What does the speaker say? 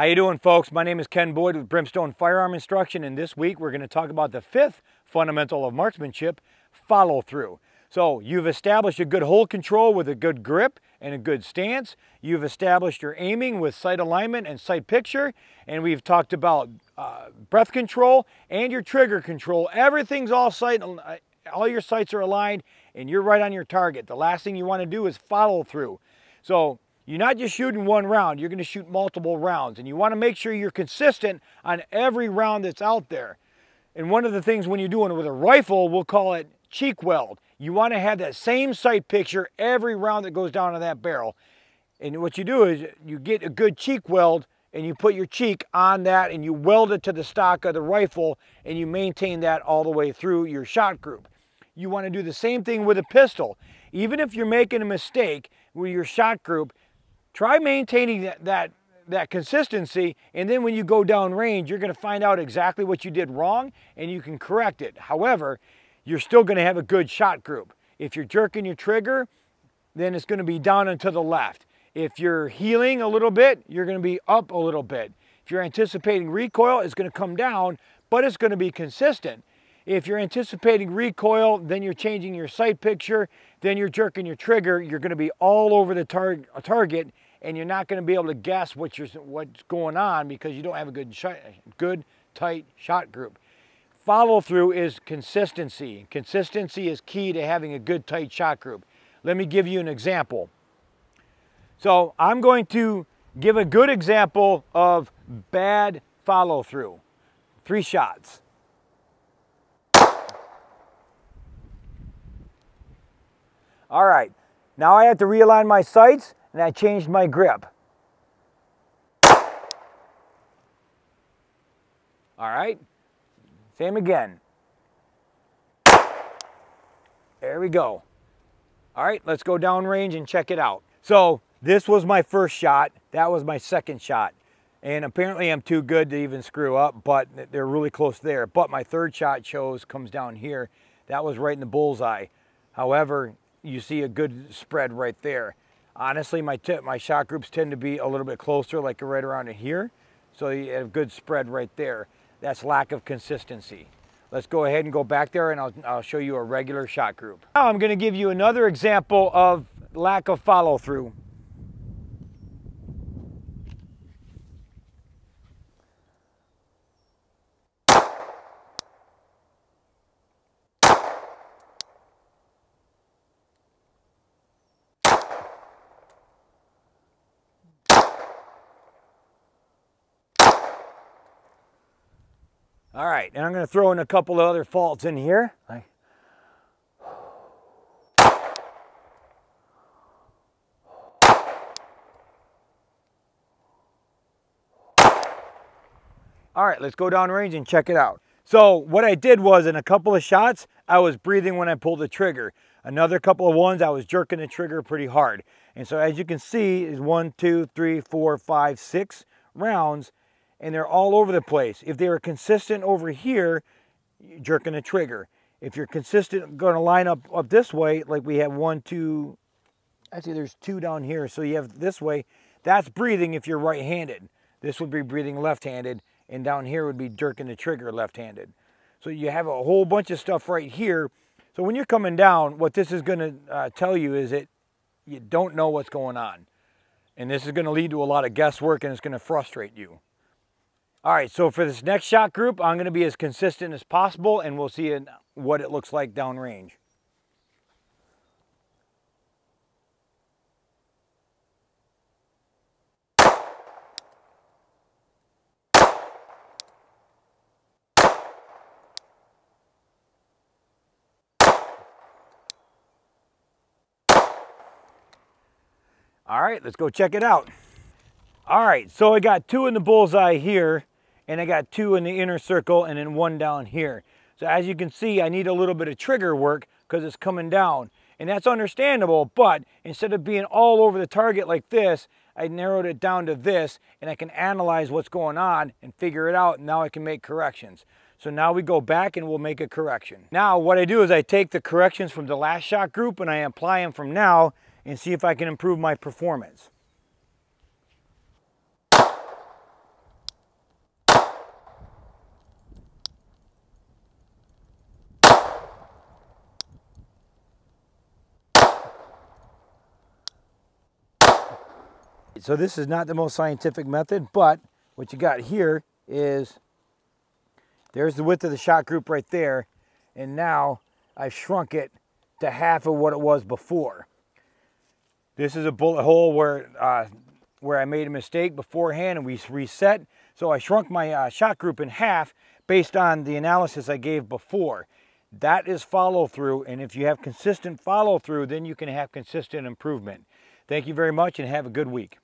How you doing, folks? My name is Ken Boyd with Brimstone Firearm Instruction, and this week we're going to talk about the fifth fundamental of marksmanship, follow through. So you've established a good hold control with a good grip and a good stance. You've established your aiming with sight alignment and sight picture, and we've talked about breath control and your trigger control. Everything's all your sights are aligned and you're right on your target. The last thing you want to do is follow through. So you're not just shooting one round, you're going to shoot multiple rounds, and you want to make sure you're consistent on every round that's out there. And one of the things when you're doing it with a rifle, we'll call it cheek weld. You want to have that same sight picture every round that goes down to that barrel. And what you do is you get a good cheek weld and you put your cheek on that and you weld it to the stock of the rifle and you maintain that all the way through your shot group. You want to do the same thing with a pistol. Even if you're making a mistake with your shot group, try maintaining that consistency, and then when you go down range, you're going to find out exactly what you did wrong and you can correct it. However, you're still going to have a good shot group. If you're jerking your trigger, then it's going to be down and to the left. If you're heeling a little bit, you're going to be up a little bit. If you're anticipating recoil, it's going to come down, but it's going to be consistent. If you're anticipating recoil, then you're changing your sight picture, then you're jerking your trigger, you're going to be all over the target, and you're not going to be able to guess what's going on because you don't have a good tight shot group. Follow through is consistency. Consistency is key to having a good tight shot group. Let me give you an example. So I'm going to give a good example of bad follow through. 3 shots. All right, now I have to realign my sights and I changed my grip. All right, same again. There we go. All right, let's go down range and check it out. So this was my first shot. That was my second shot. And apparently I'm too good to even screw up, but they're really close there. But my third shot comes down here. That was right in the bullseye. However, you see a good spread right there. Honestly, my shot groups tend to be a little bit closer, like right around here. So you have a good spread right there. That's lack of consistency. Let's go ahead and go back there and I'll show you a regular shot group. Now I'm going to give you another example of lack of follow through. All right, and I'm going to throw in a couple of other faults in here. All right, let's go down range and check it out. So what I did was in a couple of shots, I was breathing when I pulled the trigger. Another couple of ones, I was jerking the trigger pretty hard. And so as you can see, is 1, 2, 3, 4, 5, 6 rounds, and they're all over the place. If they were consistent over here, you're jerking the trigger. If you're consistent, going to line up this way, like we have 1, 2, actually there's 2 down here, so you have this way, that's breathing if you're right-handed. This would be breathing left-handed, and down here would be jerking the trigger left-handed. So you have a whole bunch of stuff right here. So when you're coming down, what this is going to tell you is that you don't know what's going on. And this is going to lead to a lot of guesswork, and it's going to frustrate you. All right, so for this next shot group, I'm going to be as consistent as possible, and we'll see what it looks like downrange. All right, let's go check it out. All right, so I got 2 in the bullseye here, and I got 2 in the inner circle, and then 1 down here. So as you can see, I need a little bit of trigger work because it's coming down. And that's understandable, but instead of being all over the target like this, I narrowed it down to this, and I can analyze what's going on and figure it out, and now I can make corrections. So now we go back and we'll make a correction. Now what I do is I take the corrections from the last shot group and I apply them from now and see if I can improve my performance. So this is not the most scientific method, but what you got here is, there's the width of the shot group right there, and now I've shrunk it to half of what it was before. This is a bullet hole where I made a mistake beforehand and we reset. So I shrunk my shot group in half based on the analysis I gave before. That is follow through, and if you have consistent follow through, then you can have consistent improvement. Thank you very much and have a good week.